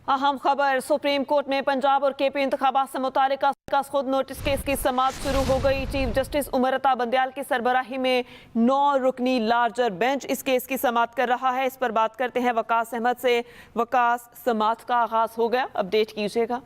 अहम खबर, supreme court में पंजाब और केपी इंतखाबात से मुतालिक खुद नोटिस केस की समाअत शुरू हो गई। चीफ जस्टिस उमर अता बंदयाल की सरबराही में 9 रुकनी लार्जर बेंच इस केस की समाअत कर रहा है। इस पर बात करते हैं वकास अहमद से। वकास, समाअत का आगाज हो गया, अपडेट कीजिएगा।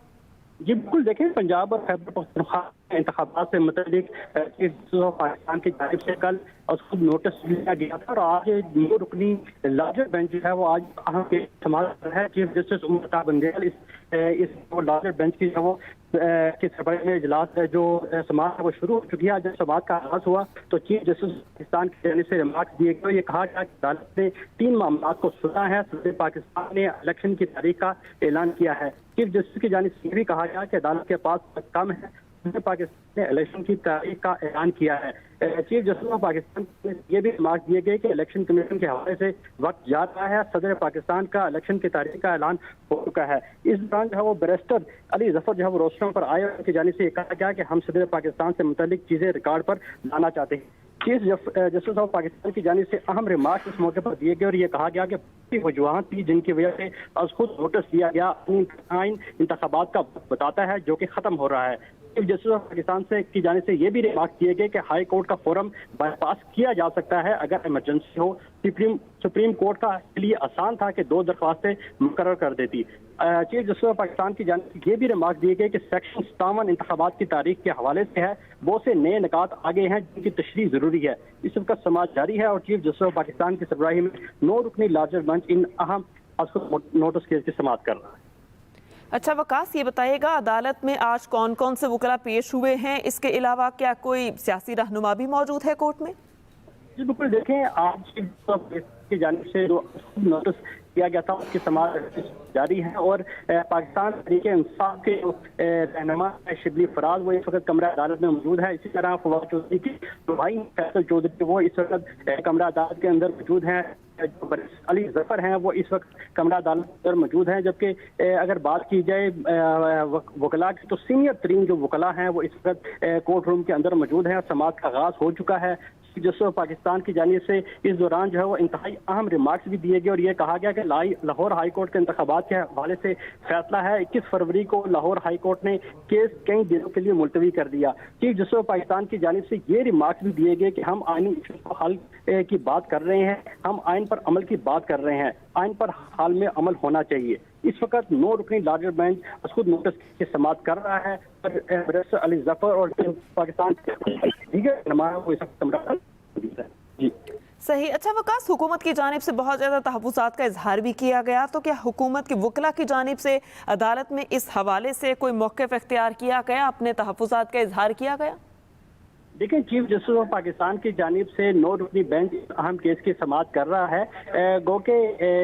जी बिल्कुल, देखें, पंजाब और खैबर पख्तूनख्वा इंतखाबात से मुतालिक पाकिस्तान की जानिब से कल खुद नोटिस लिया गया था और आज 9 रुकनी लार्जर बेंच जो है वो आज अहम केस समाअत है। चीफ जस्टिस उमर अता बंदयाल इस लार्जर बेंच की जो की सरबराही में इजलास जो समाअत है वो शुरू हो चुकी है। जब समाअत का आगाज हुआ तो चीफ जस्टिस पाकिस्तान की जानिब से रिमार्क्स दिए गए। ये कहा गया कि अदालत ने 3 मामलों को सुना है। सदर पाकिस्तान ने इलेक्शन की तारीख का ऐलान किया है। चीफ जस्टिस की जानिब से भी कहा गया कि अदालत के पास वक्त कम है। पाकिस्तान ने इलेक्शन की तारीख का ऐलान किया है। चीफ जस्टिस ऑफ पाकिस्तान ने ये भी रिमार्क दिए गए कि इलेक्शन कमीशन के हवाले से वक्त जा रहा है। सदर पाकिस्तान का इलेक्शन की तारीख का ऐलान हो चुका है। इस दौरान जो है वो बैरिस्टर अली जफर जो है वो रोस्टरों पर आए। उनकी जानिब से कहा गया कि हम सदर पाकिस्तान से मुतालिक चीजें रिकॉर्ड पर लाना चाहते हैं। चीफ जस्टिस ऑफ पाकिस्तान की जानिब से अहम रिमार्क इस मौके पर दिए गए और ये कहा गया कि वजूहात थी जिनकी वजह से आज खुद नोटिस दिया गया। आइन इंतखाबात का बताता है जो कि खत्म हो रहा है। चीफ जस्टिस ऑफ पाकिस्तान से की जानिब से ये भी रिमार्क किए गए कि हाई कोर्ट का फोरम बाईपास किया जा सकता है अगर इमरजेंसी हो। सुप्रीम कोर्ट का के लिए आसान था कि 2 दरख्वास्तें मुकर्रर कर देती। चीफ जस्टिस ऑफ पाकिस्तान की जानिब से ये भी रिमार्क दिए गए कि सेक्शन 57 इंतखाबात की तारीख के हवाले से है। बहुत से नए निकात आगे हैं जिनकी तशरीह जरूरी है। इस वक्त समाअत जारी है और चीफ जस्टिस ऑफ पाकिस्तान की सरबराही में 9 रुकनी लार्जर बेंच इन अहम नोटिस केस की समाअत कर रहा है। अच्छा वकास, ये बताइएगा अदालत में आज कौन कौन से वकला पेश हुए हैं? इसके अलावा क्या कोई सियासी रहनुमा भी मौजूद है कोर्ट में? जी बिल्कुल, देखें, आज की जानिब से जो नोटिस किया गया था उसकी समाअत जारी है और पाकिस्तान तहरीक-ए-इंसाफ के रहनुमा शिबली फराज वो इस वक्त कमरा अदालत में मौजूद है। इसी तरह फवाद चौधरी की भाई फैसल चौधरी वो इस वक्त कमरा अदालत के अंदर मौजूद हैं। अली जफर हैं वो इस वक्त कमरा अदालत के अंदर मौजूद हैं। जबकि अगर बात की जाए वकला की तो सीनियर तरीन जो वकला हैं वो इस वक्त कोर्ट रूम के अंदर मौजूद हैं। समाअत का आगाज हो चुका है। जस्टिस पाकिस्तान की जानिब से इस दौरान जो है वो इंतहाई अहम रिमार्क्स भी दिए गए और ये कहा गया कि लाहौर हाई कोर्ट के इंतखाबात के हवाले से फैसला है। 21 फरवरी को लाहौर हाई कोर्ट ने केस कई दिनों के लिए मुलतवी कर दिया। चीफ जस्टिस पाकिस्तान की जानिब से ये रिमार्क्स भी दिए गए कि हम आइनी हल की बात कर रहे हैं, हम आइन पर अमल की बात कर रहे हैं, आइन पर हाल में अमल होना चाहिए। इस वक्त 9 रुकनी लार्जर बेंच खुद नोटिस की समाअत कर रहा है। बैरिस्टर अली जफर और पाकिस्तान के दीगर नुमाया वो इस वक्त जी सही। अच्छा वकास, हुकूमत की जानिब से बहुत ज़्यादा तहफ़्फ़ुज़ात का इजहार भी किया गया, तो क्या हुकूमत के वकला की जानिब से अदालत में इस हवाले से कोई मौक़िफ़ इख्तियार किया गया, अपने तहफ़्फ़ुज़ात का इजहार किया गया? देखिए, चीफ जस्टिस ऑफ पाकिस्तान की जानिब से 9 रुकनी बेंच अहम केस की समाअत कर रहा है। गो के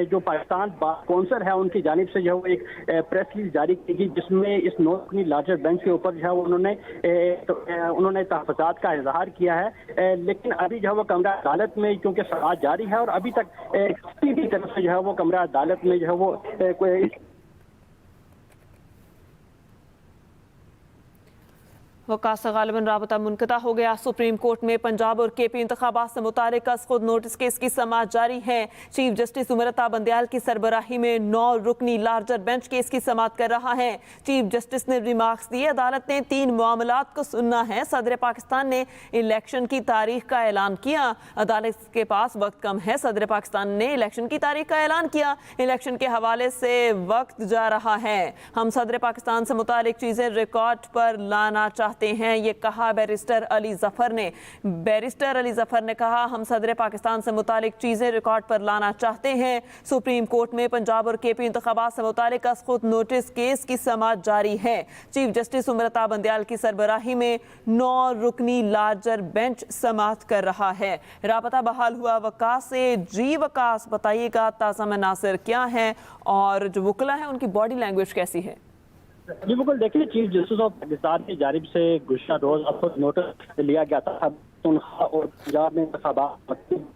जो पाकिस्तान बार कौंसिल है उनकी जानिब से जो है एक प्रेस रिलीज जारी की गई जिसमें इस 9 रुकनी लार्जर बेंच के ऊपर जो है उन्होंने तहफ़्फ़ुज़ात का इजहार किया है। लेकिन अभी जो है वो कमरा अदालत में क्योंकि समाअत जारी है और अभी तक किसी भी तरफ से जो है वो कमरा अदालत में जो है वो कोई वकास से गालिबन राबता मुनक़ता हो गया। सुप्रीम कोर्ट में पंजाब और केपी इंतखाबात से मुतालिक खुद नोटिस केस की समाअत जारी है। चीफ जस्टिस उमर अता बंदयाल की सरबराही में 9 रुकनी लार्जर बेंच केस की समाअत कर रहा है। चीफ जस्टिस ने रिमार्क्स दिए। अदालत ने 3 मामलात को सुनना है। सदर पाकिस्तान ने इलेक्शन की तारीख का ऐलान किया। अदालत के पास वक्त कम है। सदर पाकिस्तान ने इलेक्शन की तारीख का ऐलान किया। इलेक्शन के हवाले से वक्त जा रहा है। हम सदर पाकिस्तान से मुतालिक चीज़ें रिकॉर्ड पर लाना चाहते हैं, ये कहा बैरिस्टर अली जफर ने। बैरिस्टर अली जफर ने कहा, हम सदर पाकिस्तान से मुतालिक चीजें रिकॉर्ड पर लाना चाहते हैं। सुप्रीम कोर्ट में पंजाब और केपी इंतखाबात से मुतालिक खुद नोटिस केस की समाअत जारी है। चीफ जस्टिस उमर अता बंदयाल की सरबराही में 9 रुकनी लार्जर बेंच समाअत कर रहा है। राबता बहाल हुआ वकास से। जी वकास, बताइएगा ताज़ा मनासिर क्या है और जो वकला है उनकी बॉडी लैंग्वेज कैसी है? जी बिल्कुल, देखिए, चीफ जस्टिस ऑफ पाकिस्तान की जानिब से गुज़श्ता रोज नोटिस लिया गया था और पंजाब में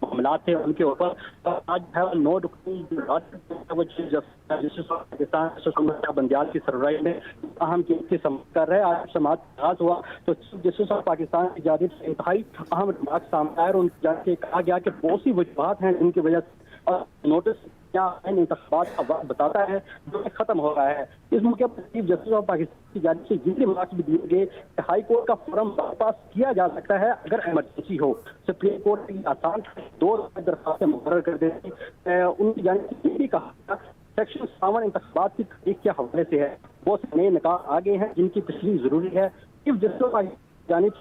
मामला थे उनके ऊपर। आज है 9 रुकनी chief justice of Pakistan Bandial की सरबराही में अहम केस की समाअत कर रहे हैं। आज समाअत का आगाज हुआ तो चीफ जस्टिस ऑफ पाकिस्तान की जानिब से इंतहाई अहम रिमार्क सामने आए और उनकी जानिब से कहा गया कि बहुत सी वजूहात हैं जिनकी वजह से नोटिस यहाँ इंतखाबात का वक्त बताता है जो कि खत्म हो रहा है। इस मौके पर चीफ जस्टिस ऑफ पाकिस्तान की जानिब से ये रिमार्क्स भी दिए गए कि हाई कोर्ट का फोरम वापस किया जा सकता है अगर इमरजेंसी हो। सुप्रीम कोर्ट की आसान 2 दरखास्तें मुकर्रर कर देती। उनकी जानिब से ये भी कहा सेक्शन 57 इंतखाबात की तारीख के हवाले से है, बहुत से नए निकाह आ गए हैं जिनकी तशरीह जरूरी है। चीफ जस्टिस ऑफ जानिब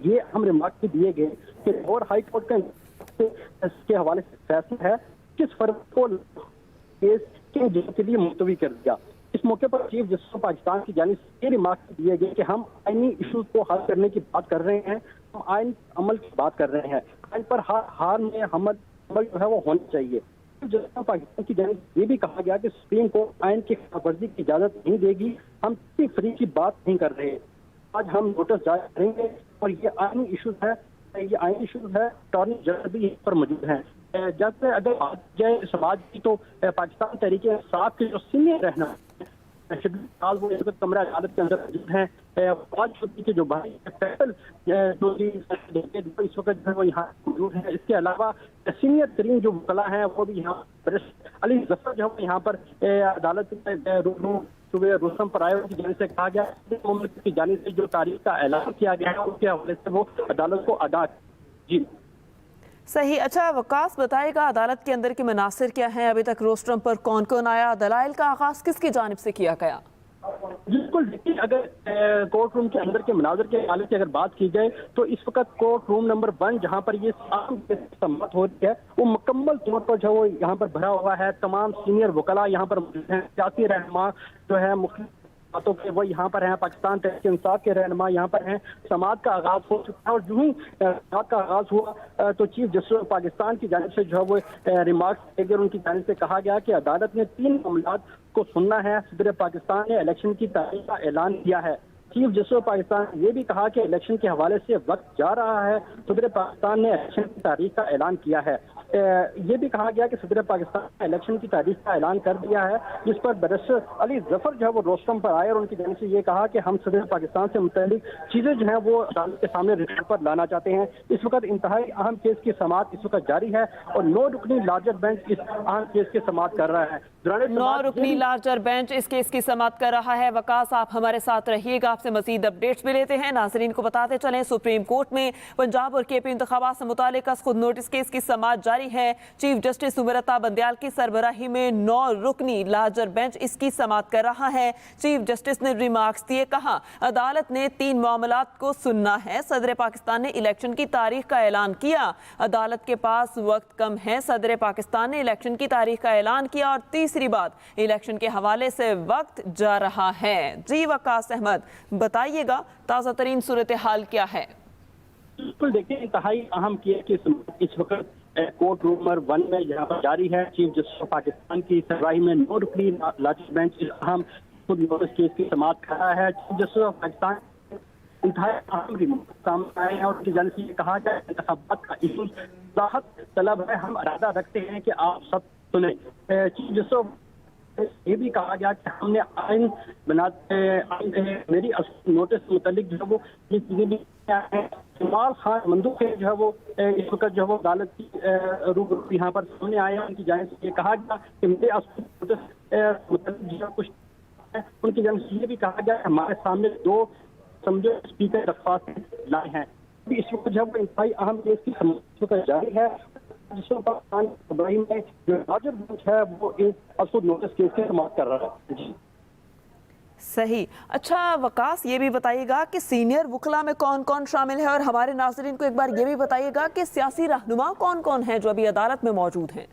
ये अहम रिमार्क भी दिए गए कि लाहौर हाई कोर्ट का के हवाले से फैसला है किस फर्क को केस के जज के लिए मुलतवी कर दिया। इस मौके पर चीफ जस्टिस ऑफ पाकिस्तान की जानिब से ये रिमार्क दिए गए कि हम आईनी इशूज को हल करने की बात कर रहे हैं, हम आइन अमल की बात कर रहे हैं, आइन पर हार में अमल जो है वो होना चाहिए। जस्टिस ऑफ पाकिस्तान की जानिब से ये भी कहा गया कि सुप्रीम कोर्ट आइन की खिलाफवर्जी की इजाजत नहीं देगी, हम किसी फ्री की बात नहीं कर रहे। आज हम नोटिस जारी करेंगे और ये आईनी इशूज है, ये आईनी इशूज है, अटॉर्नी जनरल भी यहाँ पर मौजूद हैं। जब अगर बात जाए समाज की तो पाकिस्तान तहरीक इंसाफ के जो सीनियर रहना वो इस वक्त कमरा अदालत के अंदर मौजूद हैं। के जो भाई फैसल जो इस वक्त जो है वो यहाँ मौजूद है। इसके अलावा सीनियर तरीन जो वकला हैं वो भी यहाँ अली जफर जो है यहाँ पर अदालत सुबह रोशम पर आए, उनकी जानिब से कहा गया की जानिब से जो तारीख का ऐलान किया गया है उसके हवाले से वो अदालत को अदा। जी सही। अच्छा वकास बताएगा अदालत के अंदर के मनासिर क्या हैं, अभी तक रोस्ट्रम पर कौन कौन आया, दलाइल का आगाज किसकी जानिब से किया गया? बिल्कुल, देखिए अगर कोर्ट रूम के अंदर के मनाजर के हवाले से अगर बात की जाए तो इस वक्त कोर्ट रूम नंबर 1 जहां पर ये सम्मत हो रही है वो मुकम्मल तौर पर जो यहाँ पर भरा हुआ है। तमाम सीनियर वकला यहाँ पर मौजूद हैं, सियासी रहनुमा जो है मुख्तलिफ बातों के वो यहाँ पर हैं, पाकिस्तान तहरीक इंसाफ के रहनुमा यहाँ पर हैं। समाज का आगाज हो चुका है और जो ही समाज का आगाज हुआ तो चीफ जस्टिस ऑफ पाकिस्तान की जानिब से जो है वो रिमार्क्स देकर उनकी जानिब से कहा गया कि अदालत ने 3 मामलात को सुनना है। सदर पाकिस्तान ने इलेक्शन की तारीख का ऐलान किया है। चीफ जस्टिस ऑफ पाकिस्तान ने ये भी कहा कि इलेक्शन के हवाले से वक्त जा रहा है, सदर पाकिस्तान ने इलेक्शन की तारीख का ऐलान किया है। ये भी कहा गया कि सदर पाकिस्तान ने इलेक्शन की तारीख का ऐलान कर दिया है, जिस पर बैरिस्टर अली जफर जो है वो रोस्टम पर आए और उनकी जानिब से ये कहा कि हम सदर पाकिस्तान से मुतल्लिक चीजें जो हैं वो अदालत के सामने रिकॉर्ड पर लाना चाहते हैं। इस वक्त इंतहाई अहम केस की समाअत इस वक्त जारी है और 9 रुकनी लार्जर बेंच इस अहम केस की समाअत कर रहा है। 9 रुकनी लार्जर बेंच इस केस की समाअत कर रहा है। वकास आप हमारे साथ रहिएगा, आपसे मजीद अपडेट्स भी लेते हैं। नाजरीन को बताते चलें सुप्रीम कोर्ट में पंजाब और केपी इंतखाबात से मुतालिक खुद नोटिस केस की समाअत जारी है। चीफ जस्टिस सुमरता बंदयाल की सरबराही में 9 रुकनी लार्जर बेंच इसकी समाअत कर रहा है। चीफ जस्टिस ने रिमार्क्स दिए, कहा अदालत ने 3 मामलात को सुनना है। सदर पाकिस्तान ने इलेक्शन की तारीख का ऐलान किया, अदालत के पास वक्त कम है। सदर पाकिस्तान ने इलेक्शन की तारीख का ऐलान किया और तीसरी बात इलेक्शन के हवाले से वक्त जा रहा है। जी वकास अहमद बताइएगा ताज़ा तरीन सूरत हाल क्या है? बिल्कुल, देखिए इंतहाई अहम केस इस वक्त कोर्ट रूम नंबर 1 में यहाँ पर जारी है। चीफ जस्टिस ऑफ पाकिस्तान की सरबराही में 9 रुकनी लार्जर बेंच इस अहम नोटिस केस की समाअत कर रहा है। चीफ जस्टिस ऑफ पाकिस्तान इंतहाई अहम सामने आए हैं और उनकी जानिब से ये कहा जाए इंतखाबात का इशू राहत तलब है, हम इरादा रखते हैं कि आप सब सुने। चीफ जस्टिस ये भी कहा गया कि हमने आइन बनाते मेरी नोटिस के मुतालिक जो है वो ये चीजें भी इमाल खान मंदू के जो है वो इस वक्त जो है वो अदालत की रूबरू यहाँ पर सामने आए हैं। उनकी जानिब से ये कहा गया कि मेरे नोटिस मुतालिक जो कुछ उनकी जानिब से ये भी कहा गया हमारे सामने 2 समझो स्पीकर दरख्वास्त लाए हैं। इस वक्त जो है वो इंतहाई अहम केस की समाअत जारी है। इब्राहिम में जो लार्जर बेंच है वो एक नोटिस केस की समाअत कर रहा है। जी सही। अच्छा वकास ये भी बताइएगा कि सीनियर वकला में कौन कौन शामिल है और हमारे नाज़रीन को एक बार ये भी बताइएगा कि सियासी रहनुमा कौन कौन है जो अभी अदालत में मौजूद हैं?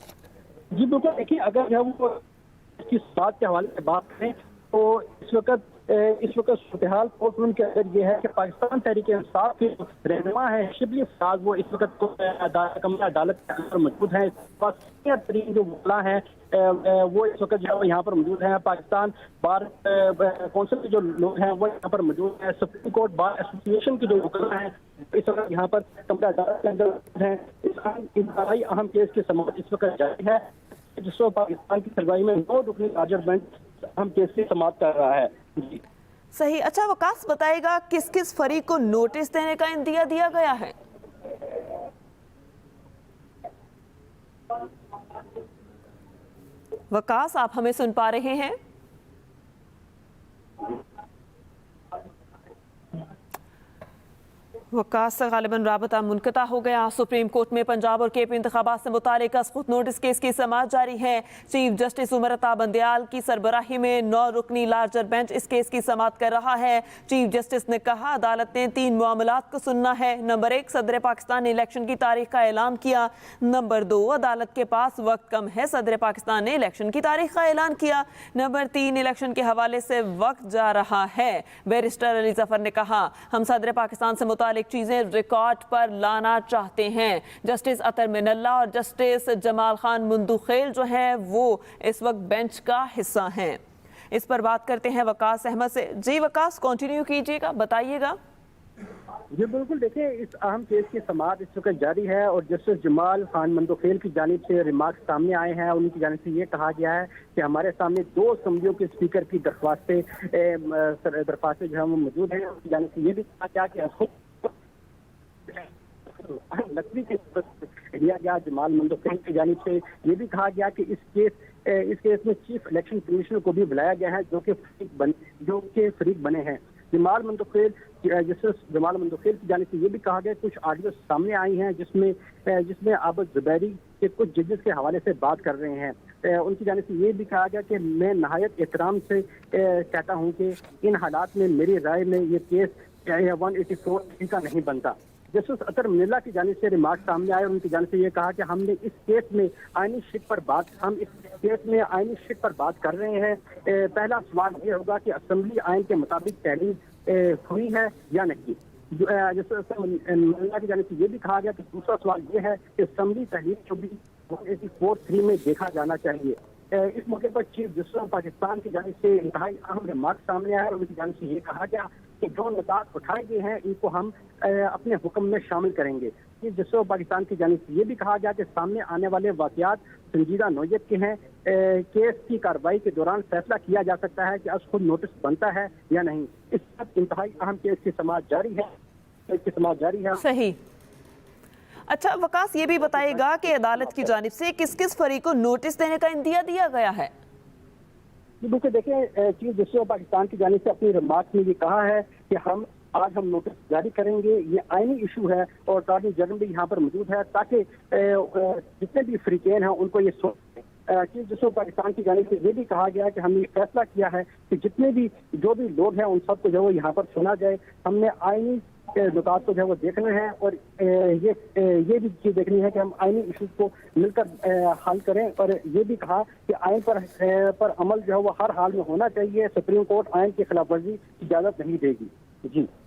जी बिल्कुल, देखिए अगर जो वो इसकी बात के हवाले से बात करें तो इस वक्त सूरत कोर्ट रूम के अंदर ये है कि पाकिस्तान तहरीक इंसाफ के रहनुमा है शिबली फराज वो इस वक्त कमरा अदालत के अंदर मौजूद हैं। सीनियर तरीन जो वकला हैं वो इस वक्त जो है यहाँ पर मौजूद हैं। पाकिस्तान बार कौंसिल के जो लोग हैं वो यहाँ पर मौजूद हैं। सुप्रीम कोर्ट बार एसोसिएशन के जो वकला हैं इस वक्त यहाँ पर कमरा अदालत के अंदर हैं। इस इंतहाई अहम केस की समाअत इस वक्त जारी है जिसको पाकिस्तान की सरबराही में 9 रुकनी लार्जर बेंच अहम केस की समाअत कर रहा है। जी सही। अच्छा वकास बताएगा किस किस फरीक को नोटिस देने का इंदिया दिया गया है? वकास, आप हमें सुन पा रहे हैं? वकास से गालिबन राबता मुनक़ता हो गया। सुप्रीम कोर्ट में पंजाब और केपी इंतखाबात से मुतालिक खुद नोटिस केस की समाअत जारी है। चीफ जस्टिस उमर अता बंदयाल की सरबराही में 9 रुकनी लार्जर बेंच इस केस की समाअत कर रहा है। चीफ जस्टिस ने कहा अदालत ने 3 मामलात को सुनना है। नंबर 1, सदर पाकिस्तान ने इलेक्शन की तारीख का ऐलान किया। नंबर 2, अदालत के पास वक्त कम है, सदर पाकिस्तान ने इलेक्शन की तारीख का ऐलान किया। नंबर 3, इलेक्शन के हवाले से वक्त जा रहा है। बैरिस्टर अली जफर ने कहा हम सदर पाकिस्तान से मुतालिक चीजें रिकॉर्ड पर लाना चाहते हैं। जस्टिस अतर मिनल्ला और जस्टिस जमाल खान मुंदुखेल जो हैं वो इस वक्त बेंच का हिस्सा हैं। इस पर बात करते हैं वकास अहमद से। जी वकास, कंटिन्यू कीजिएगा, बताइएगा। जी बिल्कुल, देखिए इस अहम केस की समाअत इस वक्त जारी है और जस्टिस जमाल खान मुंदुखेल की जानिब से रिमार्क सामने आए हैं। उनकी जानिब से ये कहा गया है कि हमारे सामने 2 असम्बलियों के स्पीकर की दरख्वास्तें जो है वो मौजूद हैं। उनकी जानिब से ये भी कहा गया कि लकड़ी के दिया गया। जमाल मुंदुखेल की जानिब से ये भी कहा गया कि इस केस में चीफ इलेक्शन कमिश्नर को भी बुलाया गया है जो कि फरीक बने हैं। जमाल मुंदुखेल की जानिब से ये भी कहा गया कुछ ऑडियो सामने आई हैं जिसमें आबद जुबैरी के कुछ जजेस के हवाले से बात कर रहे हैं। उनकी जानिब से ये भी कहा गया कि मैं नहायत एहतराम से कहता हूँ कि इन हालात में मेरी राय में ये केस 184 का नहीं बनता। जस्टिस अतर मिनल्ला की जानिब से रिमार्क सामने आए और उनकी जानिब से ये कहा कि हमने इस केस में आईनी शिक पर बात कर रहे हैं। पहला सवाल ये होगा कि असेंबली आइन के मुताबिक तहरीर हुई है या नहीं। जस्टिस मिनल्ला की जानिब से ये भी कहा गया कि दूसरा सवाल ये है कि असेंबली तहरीर को भी 184(3) में देखा जाना चाहिए। इस मौके पर चीफ जस्टिस पाकिस्तान की जानिब से इंतहाई अहम रिमार्क सामने आया और उनकी जानिब से ये कहा गया कि जो नुकात उठाए गए हैं इनको हम अपने हुक्म में शामिल करेंगे। चीफ जस्टिस पाकिस्तान की जानिब से ये भी कहा गया कि सामने आने वाले वाकयात संजीदा नौयत के हैं। केस की कार्रवाई के दौरान फैसला किया जा सकता है कि खुद नोटिस बनता है या नहीं। इस वक्त इंतहाई अहम केस की समाअत जारी है। सही। अच्छा वकास, ये भी बताइएगा कि अदालत की जानिब से किस किस फरीक को नोटिस देने का इंदिया दिया गया है? बिल्कुल, देखिए चीफ जस्टिस पाकिस्तान की जानिब से अपनी रिमार्क में ये कहा है कि आज हम नोटिस जारी करेंगे। ये आईनी इशू है और अटॉर्नी जनरल भी यहाँ पर मौजूद है ताकि जितने भी फरीकेन हैं उनको ये चीफ जस्टिस पाकिस्तान की जानिब से ये भी कहा गया कि हमने फैसला किया है कि जो भी लोग हैं उन सबको जो यहाँ पर सुना जाए। हमने आईनी नुकात को जो है वो देखना है और ये भी चीज देखनी है कि हम आईनी इशूज को मिलकर हल करें। और ये भी कहा कि आइन पर अमल जो है वो हर हाल में होना चाहिए। सुप्रीम कोर्ट आइन की खिलाफ वर्जी की इजाजत नहीं देगी। जी।